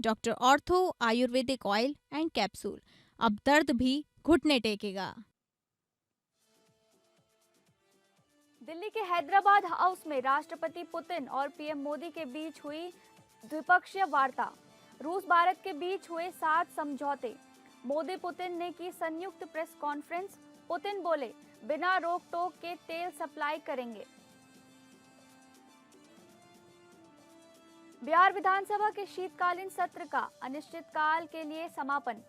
Doctor ortho Ayurvedic oil and capsule. अब दर्द भी घुटने टेकेगा। दिल्ली के हैदराबाद हाउस में राष्ट्रपति पुतिन और पीएम मोदी के बीच हुई द्विपक्षीय वार्ता। रूस भारत के बीच हुए 7 समझौते। मोदी पुतिन ने की संयुक्त प्रेस कॉन्फ्रेंस। पुतिन बोले, बिना रोक टोक के तेल सप्लाई करेंगे। बिहार विधानसभा के शीतकालीन सत्र का अनिश्चितकाल के लिए समापन।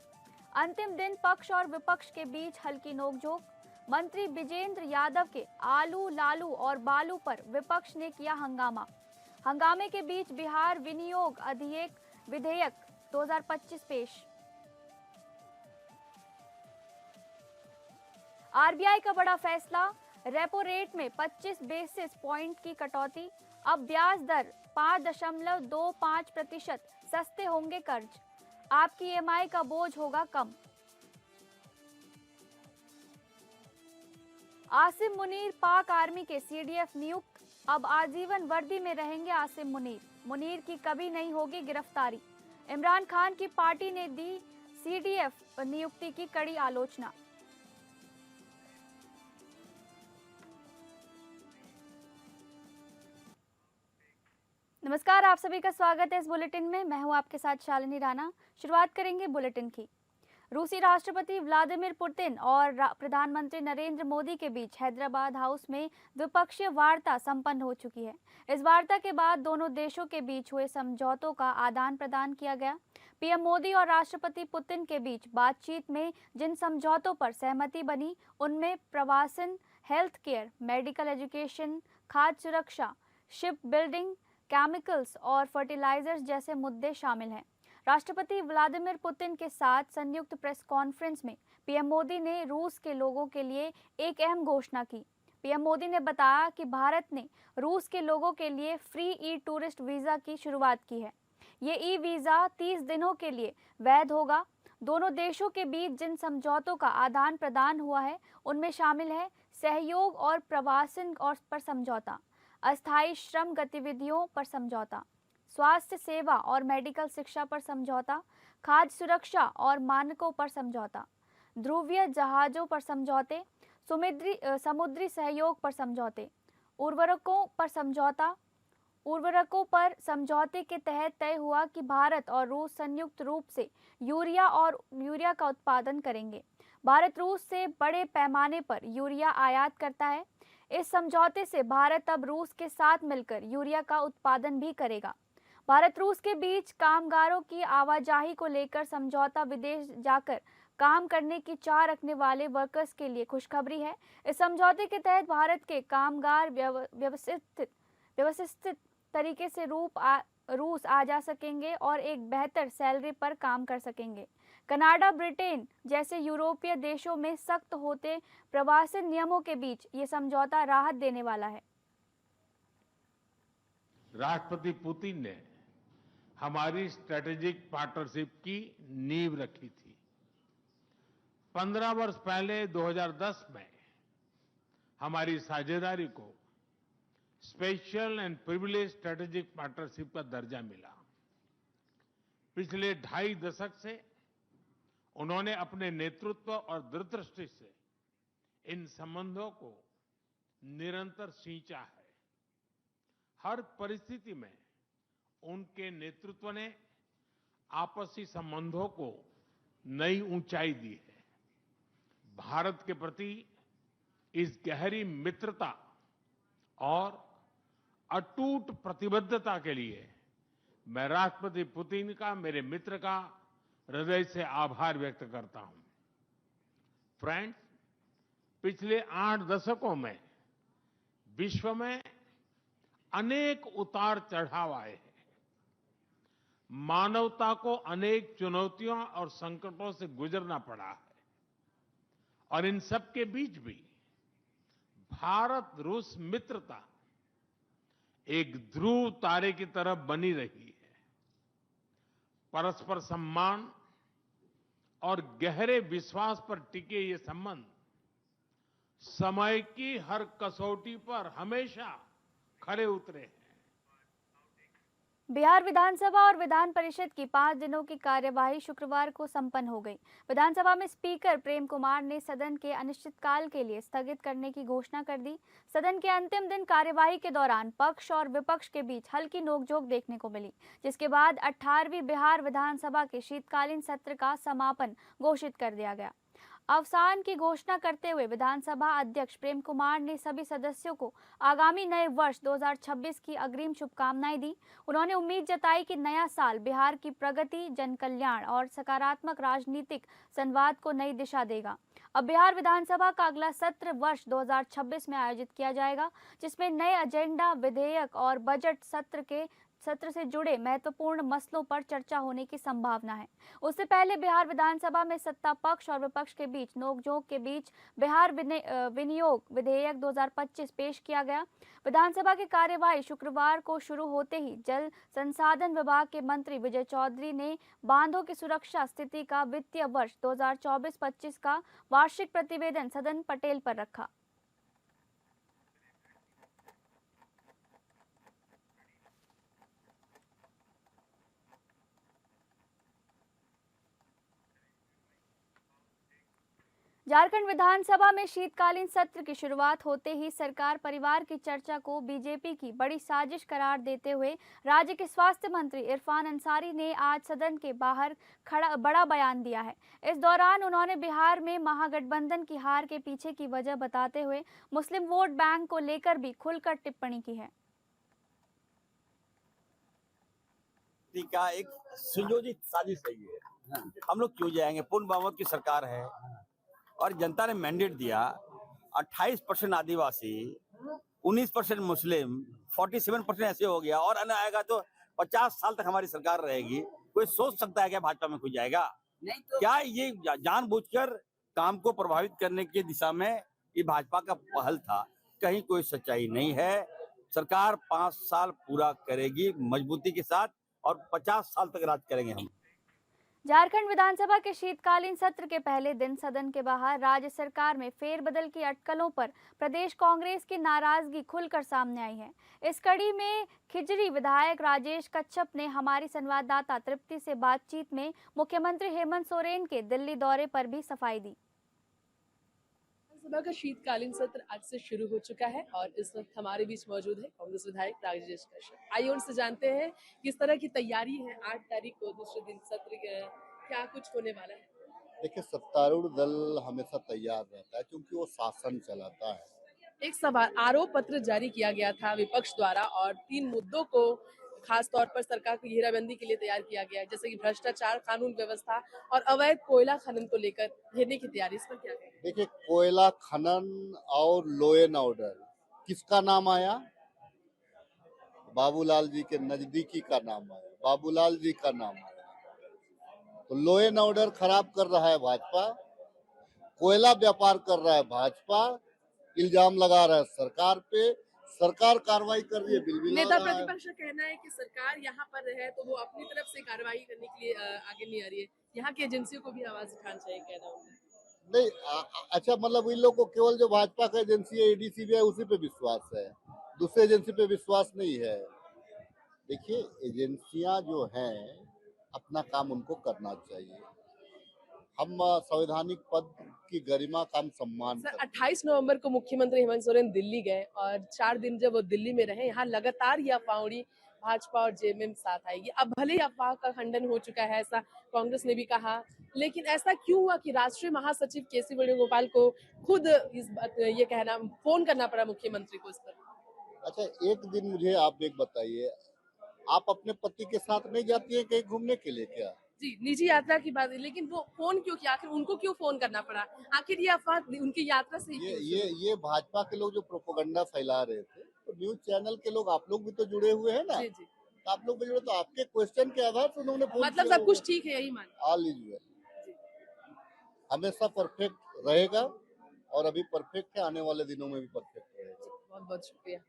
अंतिम दिन पक्ष और विपक्ष के बीच हल्की नोकझोंक। मंत्री विजेंद्र यादव के आलू लालू और बालू पर विपक्ष ने किया हंगामा। हंगामे के बीच बिहार विनियोग विधेयक 2025 पेश। आरबीआई का बड़ा फैसला, रेपो रेट में 25 बेसिस पॉइंट की कटौती। अब ब्याज दर 5.25%। सस्ते होंगे कर्ज, आपकी ईएमआई का बोझ होगा कम। आसिम मुनीर पाक आर्मी के सीडीएफ नियुक्त। अब आजीवन वर्दी में रहेंगे आसिम मुनीर। मुनीर की कभी नहीं होगी गिरफ्तारी। इमरान खान की पार्टी ने दी सीडीएफ नियुक्ति की कड़ी आलोचना। नमस्कार, आप सभी का स्वागत है इस बुलेटिन में। मैं हूं आपके साथ शालिनी राणा। शुरुआत करेंगे बुलेटिन की। रूसी राष्ट्रपति व्लादिमीर पुतिन और प्रधानमंत्री नरेंद्र मोदी के बीच हैदराबाद हाउस में द्विपक्षीय वार्ता संपन्न हो चुकी है। इस वार्ता के बाद दोनों देशों के बीच हुए समझौतों का आदान प्रदान किया गया। पीएम मोदी और राष्ट्रपति पुतिन के बीच बातचीत में जिन समझौतों पर सहमति बनी, उनमें प्रवासन, हेल्थ केयर, मेडिकल एजुकेशन, खाद्य सुरक्षा, शिप बिल्डिंग, केमिकल्स और फर्टिलाइजर्स जैसे मुद्दे शामिल हैं। राष्ट्रपति व्लादिमीर पुतिन के साथ संयुक्त प्रेस कॉन्फ्रेंस में पीएम मोदी ने रूस के लोगों के लिए एक अहम घोषणा की। पीएम मोदी ने बताया कि भारत ने रूस के लोगों के लिए फ्री ई टूरिस्ट वीजा की शुरुआत की है। ये ई वीजा 30 दिनों के लिए वैध होगा। दोनों देशों के बीच जिन समझौतों का आदान प्रदान हुआ है, उनमें शामिल है सहयोग और प्रवासन और पर समझौता, अस्थायी श्रम गतिविधियों पर समझौता, स्वास्थ्य सेवा और मेडिकल शिक्षा पर समझौता, खाद्य सुरक्षा और मानकों पर समझौता, ध्रुवीय जहाजों पर समझौते, समुद्री सहयोग पर समझौते, उर्वरकों पर समझौता। उर्वरकों पर समझौते के तहत तय हुआ कि भारत और रूस संयुक्त रूप से यूरिया का उत्पादन करेंगे। भारत रूस से बड़े पैमाने पर यूरिया आयात करता है। इस समझौते से भारत अब रूस के साथ मिलकर यूरिया का उत्पादन भी करेगा। भारत रूस के बीच कामगारों की आवाजाही को लेकर समझौता विदेश जाकर काम करने की चाह रखने वाले वर्कर्स के लिए खुशखबरी है। इस समझौते के तहत भारत के कामगार व्यवस्थित तरीके से रूस आ जा सकेंगे और एक बेहतर सैलरी पर काम कर सकेंगे। कनाडा, ब्रिटेन जैसे यूरोपीय देशों में सख्त होते प्रवासी नियमों के बीच ये समझौता राहत देने वाला है। राष्ट्रपति पुतिन ने हमारी स्ट्रेटेजिक पार्टनरशिप की नींव रखी थी। 15 वर्ष पहले 2010 में हमारी साझेदारी को special and privilege strategic partnership का दर्जा मिला। पिछले 2.5 दशक से उन्होंने अपने नेतृत्व और दूरदृष्टि से इन संबंधों को निरंतर सींचा है। हर परिस्थिति में उनके नेतृत्व ने आपसी संबंधों को नई ऊंचाई दी है। भारत के प्रति इस गहरी मित्रता और अटूट प्रतिबद्धता के लिए मैं राष्ट्रपति पुतिन का, मेरे मित्र का हृदय से आभार व्यक्त करता हूं। फ्रेंड्स, पिछले 8 दशकों में विश्व में अनेक उतार चढ़ाव आए हैं। मानवता को अनेक चुनौतियों और संकटों से गुजरना पड़ा है और इन सब के बीच भी भारत रूस मित्रता एक ध्रुव तारे की तरह बनी रही है। परस्पर सम्मान और गहरे विश्वास पर टिके ये संबंध समय की हर कसौटी पर हमेशा खरे उतरे हैं। बिहार विधानसभा और विधान परिषद की 5 दिनों की कार्यवाही शुक्रवार को संपन्न हो गई। विधानसभा में स्पीकर प्रेम कुमार ने सदन के अनिश्चितकाल के लिए स्थगित करने की घोषणा कर दी। सदन के अंतिम दिन कार्यवाही के दौरान पक्ष और विपक्ष के बीच हल्की नोकझोंक देखने को मिली, जिसके बाद 18वीं बिहार विधानसभा के शीतकालीन सत्र का समापन घोषित कर दिया गया। अवसान की घोषणा करते हुए विधानसभा अध्यक्ष प्रेम कुमार ने सभी सदस्यों को आगामी नए वर्ष 2026 की अग्रिम शुभकामनाएं दी। उन्होंने उम्मीद जताई कि नया साल बिहार की प्रगति, जन कल्याण और सकारात्मक राजनीतिक संवाद को नई दिशा देगा। अब बिहार विधानसभा का अगला सत्र वर्ष 2026 में आयोजित किया जाएगा, जिसमें नए एजेंडा, विधेयक और बजट सत्र से जुड़े महत्वपूर्ण मसलों पर चर्चा होने की संभावना है। उससे पहले बिहार विधानसभा में सत्ता पक्ष और विपक्ष के बीच नोकझोंक के बीच बिहार विनियोग विधेयक 2025 पेश किया गया। विधानसभा की कार्यवाही शुक्रवार को शुरू होते ही जल संसाधन विभाग के मंत्री विजय चौधरी ने बांधों की सुरक्षा स्थिति का वित्तीय वर्ष 2024-25 का वार्षिक प्रतिवेदन सदन पटेल पर रखा। झारखंड विधानसभा में शीतकालीन सत्र की शुरुआत होते ही सरकार परिवार की चर्चा को बीजेपी की बड़ी साजिश करार देते हुए राज्य के स्वास्थ्य मंत्री इरफान अंसारी ने आज सदन के बाहर बड़ा बयान दिया है। इस दौरान उन्होंने बिहार में महागठबंधन की हार के पीछे की वजह बताते हुए मुस्लिम वोट बैंक को लेकर भी खुलकर टिप्पणी की है। का एक सुयोजित साजिश है ये। हम लोग क्यों जाएंगे? पूर्ण बहुमत की सरकार है और जनता ने मैंडेट दिया। 28% आदिवासी, 19% मुस्लिम, 47% ऐसे हो गया और अन्य आएगा तो 50 साल तक हमारी सरकार रहेगी। कोई सोच सकता है क्या भाजपा में कुछ जाएगा? नहीं तो क्या ये जानबूझकर काम को प्रभावित करने की दिशा में ये भाजपा का पहल था? कहीं कोई सच्चाई नहीं है। सरकार 5 साल पूरा करेगी मजबूती के साथ और 50 साल तक राज करेंगे हम। झारखंड विधानसभा के शीतकालीन सत्र के पहले दिन सदन के बाहर राज्य सरकार में फेरबदल की अटकलों पर प्रदेश कांग्रेस की नाराजगी खुलकर सामने आई है। इस कड़ी में खिजरी विधायक राजेश कच्छप ने हमारी संवाददाता तृप्ति से बातचीत में मुख्यमंत्री हेमंत सोरेन के दिल्ली दौरे पर भी सफाई दी। विधानसभा का शीतकालीन सत्र आज से शुरू हो चुका है और इस वक्त हमारे बीच मौजूद है कांग्रेस विधायक राजेश कश्यप। आइए उनसे जानते हैं किस तरह की तैयारी है 8 तारीख को दूसरे दिन सत्र क्या कुछ होने वाला है। देखिए, सत्तारूढ़ दल हमेशा तैयार रहता है क्योंकि वो शासन चलाता है। एक सवाल, आरोप पत्र जारी किया गया था विपक्ष द्वारा और 3 मुद्दों को खास तौर पर सरकार की घेराबंदी के लिए तैयार किया गया है, जैसे कि भ्रष्टाचार, कानून व्यवस्था और अवैध कोयला खनन को लेकर घेरने की तैयारी। इस पर क्या कहेंगे? देखिए, कोयला खनन और लॉ एंड ऑर्डर किसका नाम आया? बाबूलाल जी के नजदीकी का नाम आया, बाबूलाल जी का नाम आया। तो लॉ एंड ऑर्डर खराब कर रहा है भाजपा, कोयला व्यापार कर रहा है भाजपा, इल्जाम लगा रहा है सरकार पे, सरकार कार्रवाई कर रही है। बिल नेता प्रतिपक्ष का कहना है कि सरकार यहाँ पर है तो वो अपनी तरफ से कार्रवाई करने के लिए आगे नहीं आ रही है, यहाँ की एजेंसियों को भी आवाज उठाना चाहिए, कहना उनका। नहीं, अच्छा, मतलब इन लोग को केवल जो भाजपा का एजेंसी है, ईडी सीबीआई, उसी पे विश्वास है, दूसरे एजेंसी पे विश्वास नहीं है। देखिए, एजेंसियां जो हैं अपना काम उनको करना चाहिए। हम संवैधानिक पद की गरिमा का हम सम्मान सर, करते हैं। 28 नवंबर को मुख्यमंत्री हेमंत सोरेन दिल्ली गए और 4 दिन जब वो दिल्ली में रहे, यहाँ लगातार ये अफवाह उड़ी भाजपा और जेएमएम साथ आएगी। अब भले ही अफवाह का खंडन हो चुका है, ऐसा कांग्रेस ने भी कहा, लेकिन ऐसा क्यों हुआ कि राष्ट्रीय महासचिव केसी वेणुगोपाल को खुद ये कहना, फोन करना पड़ा मुख्यमंत्री को इस पर? अच्छा, एक दिन मुझे आप एक बताइए, आप अपने पति के साथ नहीं जाती है कहीं घूमने के लिए क्या? जी, निजी यात्रा की बात है, लेकिन वो फोन क्यों किया? आखिर उनको क्यों फोन करना पड़ा? आखिर ये अफवाह उनकी यात्रा से ये भाजपा के लोग जो प्रोपेगेंडा फैला रहे थे, तो न्यूज चैनल के लोग, आप लोग भी तो जुड़े हुए हैं ना। जी जी, तो आप लोग भी जुड़े, तो आपके क्वेश्चन के आधार पर उन्होंने फोन मतलब किया सब कुछ होगा। ठीक है, यही मान। ऑल इज वेल, हमेशा परफेक्ट रहेगा और अभी परफेक्ट है, आने वाले दिनों में भी परफेक्ट रहेगा। बहुत बहुत शुक्रिया।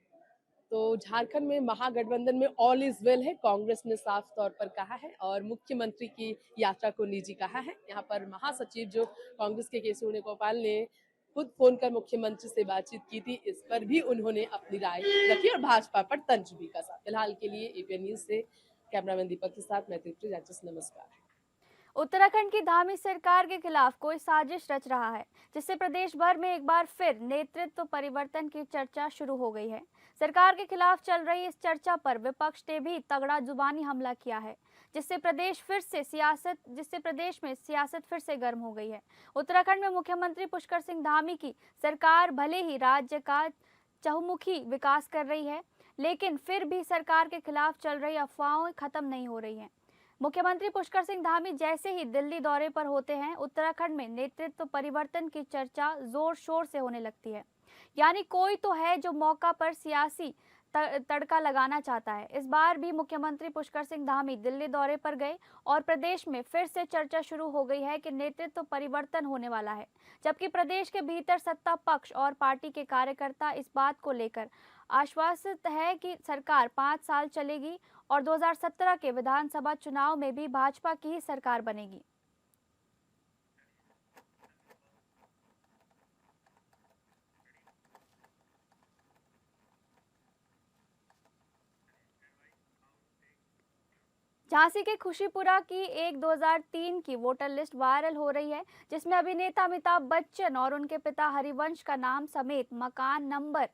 तो झारखंड में महागठबंधन में ऑल इज वेल है, कांग्रेस ने साफ तौर पर कहा है और मुख्यमंत्री की यात्रा को निजी कहा है। यहाँ पर महासचिव जो कांग्रेस के केसी वेणुगोपाल ने खुद फोन कर मुख्यमंत्री से बातचीत की थी, इस पर भी उन्होंने अपनी राय रखी और भाजपा पर तंज भी कसा। फिलहाल के लिए एपीएन न्यूज से कैमरामैन दीपक के साथ मैं तृप्ति राजस, नमस्कार। उत्तराखंड की धामी सरकार के खिलाफ कोई साजिश रच रहा है, जिससे प्रदेश भर में एक बार फिर नेतृत्व परिवर्तन की चर्चा शुरू हो गई है। सरकार के खिलाफ चल रही इस चर्चा पर विपक्ष ने भी तगड़ा जुबानी हमला किया है, जिससे प्रदेश में सियासत फिर से गर्म हो गई है। उत्तराखंड में मुख्यमंत्री पुष्कर सिंह धामी की सरकार भले ही राज्य का चहुमुखी विकास कर रही है, लेकिन फिर भी सरकार के खिलाफ चल रही अफवाहें खत्म नहीं हो रही हैं। मुख्यमंत्री पुष्कर सिंह धामी जैसे ही दिल्ली दौरे पर होते हैं, उत्तराखंड में नेतृत्व परिवर्तन की चर्चा जोर शोर से होने लगती है। यानी कोई तो है जो मौका पर सियासी तड़का लगाना चाहता है। इस बार भी मुख्यमंत्री पुष्कर सिंह धामी दिल्ली दौरे पर गए और प्रदेश में फिर से चर्चा शुरू हो गई है कि नेतृत्व परिवर्तन होने वाला है, जबकि प्रदेश के भीतर सत्ता पक्ष और पार्टी के कार्यकर्ता इस बात को लेकर आश्वस्त है कि सरकार 5 साल चलेगी और 2017 के विधानसभा चुनाव में भी भाजपा की ही सरकार बनेगी। झांसी के खुशीपुरा की एक 2003 की वोटर लिस्ट वायरल हो रही है, जिसमें अभिनेता अमिताभ बच्चन और उनके पिता हरिवंश का नाम समेत मकान नंबर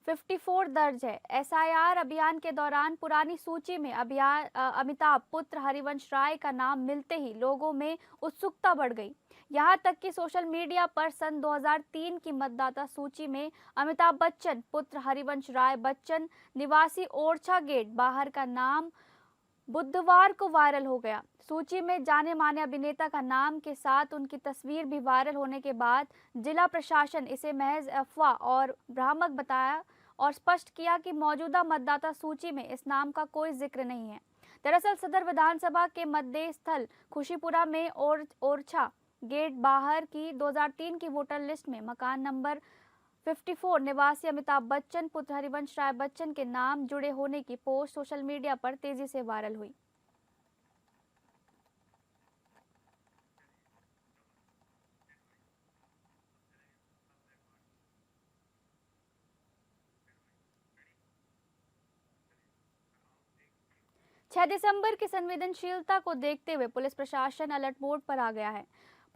54 दर्ज है। एसआईआर अभियान के दौरान पुरानी सूची में अमिताभ पुत्र हरिवंश राय का नाम मिलते ही लोगों में उत्सुकता बढ़ गई। यहां तक कि सोशल मीडिया पर सन 2003 की मतदाता सूची में अमिताभ बच्चन पुत्र हरिवंश राय बच्चन निवासी ओरछा गेट बाहर का नाम बुधवार को वायरल हो गया। सूची में जाने माने अभिनेता का नाम के साथ उनकी तस्वीर भी वायरल होने के बाद जिला प्रशासन इसे महज अफवाह और भ्रामक बताया और स्पष्ट किया कि मौजूदा मतदाता सूची में इस नाम का कोई जिक्र नहीं है। दरअसल सदर विधानसभा के मतदेय स्थल खुशीपुरा में ओरछा गेट बाहर की 2003 की वोटर लिस्ट में मकान नंबर 54 निवासी अमिताभ बच्चन पुत्र हरिवंश राय बच्चन के नाम जुड़े होने की पोस्ट सोशल मीडिया पर तेजी से वायरल हुई। दिसंबर की संवेदनशीलता को देखते हुए पुलिस प्रशासन अलर्ट मोड पर आ गया है।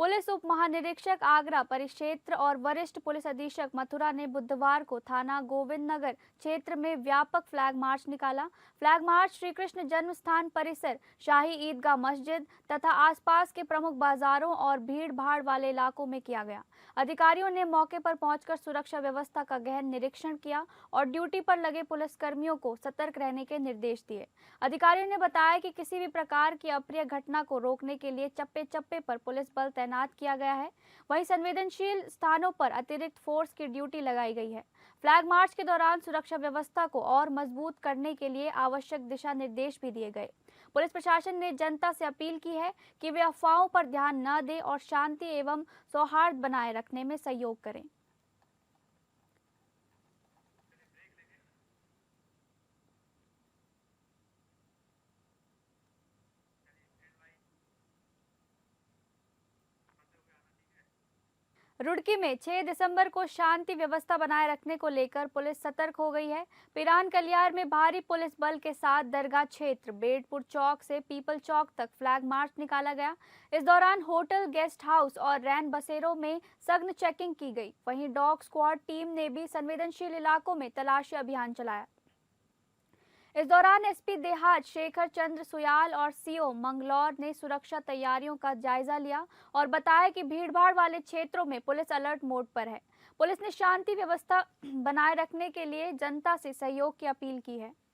पुलिस उप महानिरीक्षक आगरा परिक्षेत्र और वरिष्ठ पुलिस अधीक्षक मथुरा ने बुधवार को थाना गोविंद नगर क्षेत्र में व्यापक फ्लैग मार्च निकाला। फ्लैग मार्च श्री कृष्ण जन्म स्थान परिसर, शाही ईदगाह मस्जिद तथा आसपास के प्रमुख बाजारों और भीड़ भाड़ वाले इलाकों में किया गया। अधिकारियों ने मौके पर पहुंचकर सुरक्षा व्यवस्था का गहन निरीक्षण किया और ड्यूटी पर लगे पुलिसकर्मियों को सतर्क रहने के निर्देश दिए। अधिकारियों ने बताया कि किसी भी प्रकार की अप्रिय घटना को रोकने के लिए चप्पे चप्पे पर पुलिस बल तैनात किया गया है। वहीं संवेदनशील स्थानों पर अतिरिक्त फोर्स की ड्यूटी लगाई गई है। फ्लैग मार्च के दौरान सुरक्षा व्यवस्था को और मजबूत करने के लिए आवश्यक दिशा निर्देश भी दिए गए। पुलिस प्रशासन ने जनता से अपील की है कि वे अफवाहों पर ध्यान न दें और शांति एवं सौहार्द बनाए रखने में सहयोग करें। रुड़की में 6 दिसंबर को शांति व्यवस्था बनाए रखने को लेकर पुलिस सतर्क हो गई है। पिरान कलियार में भारी पुलिस बल के साथ दरगाह क्षेत्र बेडपुर चौक से पीपल चौक तक फ्लैग मार्च निकाला गया। इस दौरान होटल, गेस्ट हाउस और रैन बसेरों में सघन चेकिंग की गई। वहीं डॉग स्क्वाड टीम ने भी संवेदनशील इलाकों में तलाशी अभियान चलाया। इस दौरान एसपी देहात शेखर चंद्र सुयाल और सीओ मंगलौर ने सुरक्षा तैयारियों का जायजा लिया और बताया कि भीड़भाड़ वाले क्षेत्रों में पुलिस अलर्ट मोड पर है। पुलिस ने शांति व्यवस्था बनाए रखने के लिए जनता से सहयोग की अपील की है।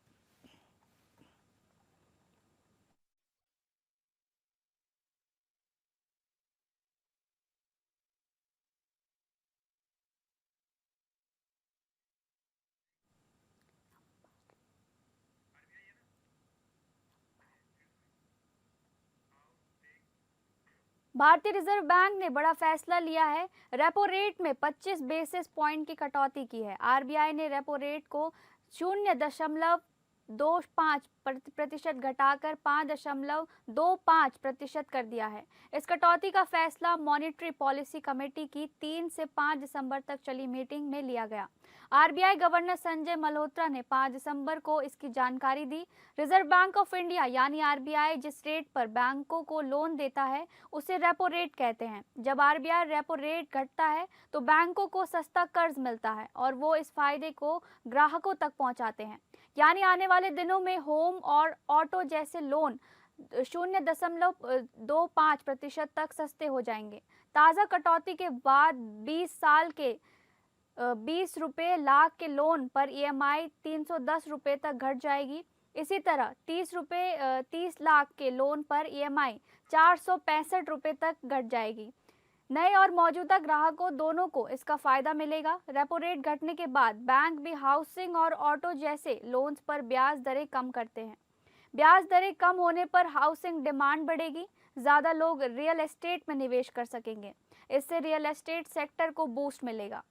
भारतीय रिजर्व बैंक ने बड़ा फैसला लिया है। रेपो रेट में 25 बेसिस पॉइंट की कटौती की है। आरबीआई ने रेपो रेट को 0.25 प्रतिशत घटाकर 5.25% कर दिया है। इस कटौती का फैसला मॉनेटरी पॉलिसी कमेटी की 3 से 5 दिसंबर तक चली मीटिंग में लिया गया। आरबीआई गवर्नर संजय मल्होत्रा ने 5 दिसंबर को इसकी जानकारी दी। रिजर्व बैंक ऑफ इंडिया यानी आरबीआई जिस रेट पर बैंकों को लोन देता है उसे रेपो रेट कहते हैं। जब आरबीआई रेपो रेट घटता है तो बैंकों को सस्ता कर्ज मिलता है और वो इस फायदे को ग्राहकों तक पहुंचाते हैं। यानी आने वाले दिनों में होम और ऑटो जैसे लोन 0.25% तक सस्ते हो जाएंगे। ताज़ा कटौती के बाद 20 साल के 20 रुपये लाख के लोन पर ईएमआई 310 रुपये तक घट जाएगी। इसी तरह 30 लाख के लोन पर ईएमआई 465 रुपये तक घट जाएगी। नए और मौजूदा ग्राहकों दोनों को इसका फायदा मिलेगा। रेपो रेट घटने के बाद बैंक भी हाउसिंग और ऑटो जैसे लोन्स पर ब्याज दरें कम करते हैं। ब्याज दरें कम होने पर हाउसिंग डिमांड बढ़ेगी, ज़्यादा लोग रियल एस्टेट में निवेश कर सकेंगे। इससे रियल एस्टेट सेक्टर को बूस्ट मिलेगा।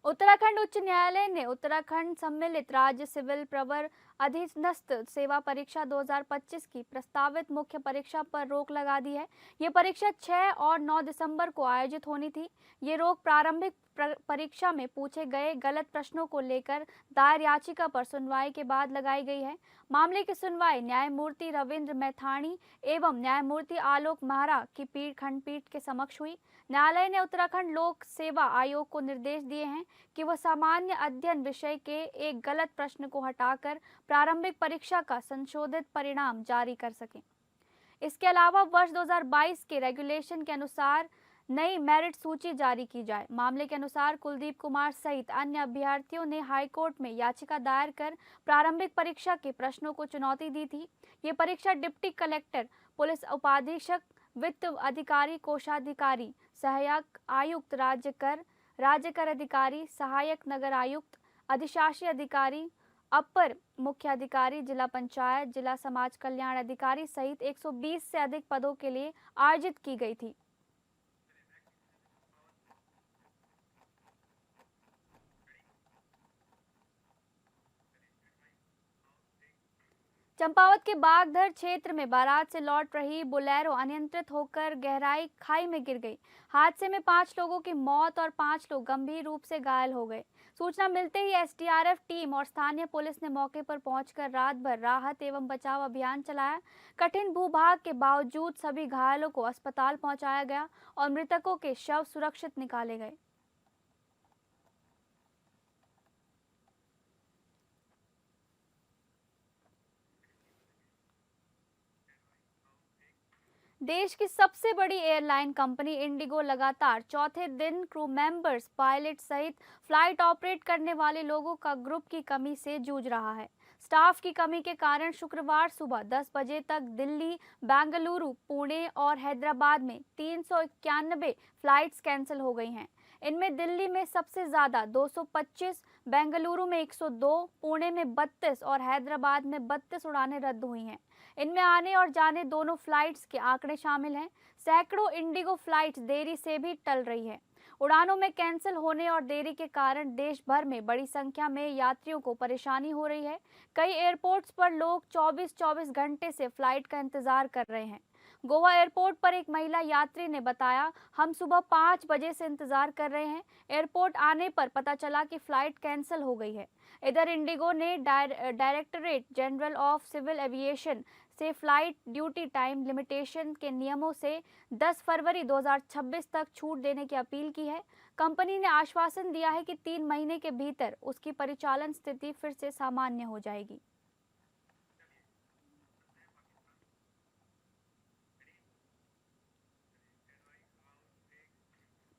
उत्तराखंड उच्च न्यायालय ने उत्तराखंड सम्मिलित राज्य सिविल प्रवर अधीनस्थ सेवा परीक्षा 2025 की प्रस्तावित मुख्य परीक्षा पर रोक लगा दी है। ये परीक्षा 6 और 9 दिसंबर को आयोजित होनी थी। ये रोक प्रारंभिक परीक्षा में पूछे गए गलत प्रश्नों को लेकर दायर याचिका पर सुनवाई के बाद लगाई गई है। मामले की सुनवाई न्यायमूर्ति रविंद्र मैथानी एवं न्यायमूर्ति आलोक महरा की खंडपीठ के समक्ष हुई। न्यायालय ने उत्तराखंड लोक सेवा आयोग को निर्देश दिए हैं कि वह सामान्य अध्ययन विषय के एक गलत प्रश्न को हटाकर प्रारंभिक परीक्षा का संशोधित परिणाम जारी कर सकें। इसके अलावा वर्ष 2022 के रेगुलेशन के अनुसार नई मेरिट सूची जारी की जाए। मामले के अनुसार कुलदीप कुमार सहित अन्य अभ्यर्थियों ने हाईकोर्ट में याचिका दायर कर प्रारंभिक परीक्षा के प्रश्नों को चुनौती दी थी। ये परीक्षा डिप्टी कलेक्टर, पुलिस उपाधीक्षक, वित्त अधिकारी, कोषाधिकारी, सहायक आयुक्त राज्य कर अधिकारी, सहायक नगर आयुक्त, अधिशासी अधिकारी, अपर मुख्य अधिकारी, जिला पंचायत, जिला समाज कल्याण अधिकारी सहित 120 से अधिक पदों के लिए आयोजित की गई थी। चंपावत के बागधर क्षेत्र में बारात से लौट रही बोलेरो अनियंत्रित होकर गहराई खाई में गिर गई। हादसे में 5 लोगों की मौत और 5 लोग गंभीर रूप से घायल हो गए। सूचना मिलते ही एसडीआरएफ टीम और स्थानीय पुलिस ने मौके पर पहुंचकर रात भर राहत एवं बचाव अभियान चलाया। कठिन भूभाग के बावजूद सभी घायलों को अस्पताल पहुंचाया गया और मृतकों के शव सुरक्षित निकाले गए। देश की सबसे बड़ी एयरलाइन कंपनी इंडिगो लगातार चौथे दिन क्रू मेंबर्स, पायलट सहित फ्लाइट ऑपरेट करने वाले लोगों का ग्रुप की कमी से जूझ रहा है। स्टाफ की कमी के कारण शुक्रवार सुबह 10 बजे तक दिल्ली, बेंगलुरु, पुणे और हैदराबाद में 391 फ्लाइट्स कैंसिल हो गई हैं। इनमें दिल्ली में सबसे ज़्यादा 225, बेंगलुरु में 102, पुणे में 32 और हैदराबाद में 32 उड़ानें रद्द हुई हैं। इनमें आने और जाने दोनों फ्लाइट्स के आंकड़े शामिल हैं। सैकड़ों इंडिगो फ्लाइट्स देरी से भी टल रही है। उड़ानों में कैंसिल होने और देरी के कारण देश भर में बड़ी संख्या में यात्रियों को परेशानी हो रही है। कई एयरपोर्ट्स पर लोग 24-24 घंटे से फ्लाइट का इंतजार कर रहे हैं। गोवा एयरपोर्ट पर एक महिला यात्री ने बताया, हम सुबह 5 बजे से इंतजार कर रहे हैं। एयरपोर्ट आने पर पता चला कि फ्लाइट कैंसिल हो गई है। इधर इंडिगो ने Directorate General of Civil Aviation से फ्लाइट ड्यूटी टाइम लिमिटेशन के नियमों से 10 फरवरी 2026 तक छूट देने की अपील की है। कंपनी ने आश्वासन दिया है कि 3 महीने के भीतर उसकी परिचालन स्थिति फिर से सामान्य हो जाएगी।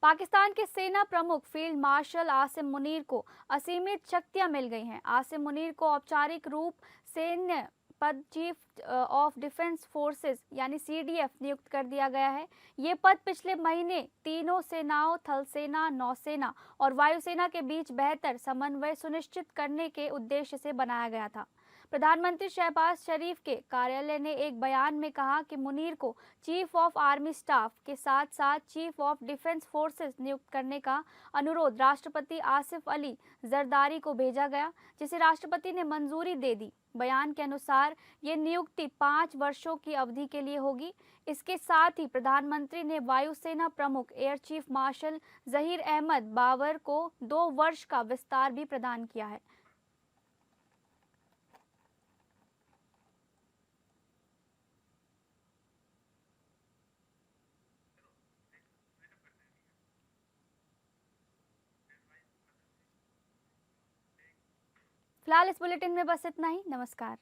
पाकिस्तान के सेना प्रमुख फील्ड मार्शल आसिम मुनीर को असीमित शक्तियां मिल गई हैं। आसिम मुनीर को औपचारिक रूप सैन्य पद चीफ ऑफ डिफेंस फोर्सेस यानी सीडीएफ नियुक्त कर दिया गया है। ये पद पिछले महीने तीनों सेनाओं, थल सेना, नौसेना और वायुसेना के बीच बेहतर समन्वय सुनिश्चित करने के उद्देश्य से बनाया गया था। प्रधानमंत्री शहबाज शरीफ के कार्यालय ने एक बयान में कहा कि मुनीर को चीफ ऑफ आर्मी स्टाफ के साथ साथ चीफ ऑफ डिफेंस फोर्सेस नियुक्त करने का अनुरोध राष्ट्रपति आसिफ अली जरदारी को भेजा गया, जिसे राष्ट्रपति ने मंजूरी दे दी। बयान के अनुसार ये नियुक्ति 5 वर्षों की अवधि के लिए होगी। इसके साथ ही प्रधानमंत्री ने वायुसेना प्रमुख air chief marshal Zaheer Ahmed Babar को 2 वर्ष का विस्तार भी प्रदान किया है। फिलहाल इस बुलेटिन में बस इतना ही। नमस्कार।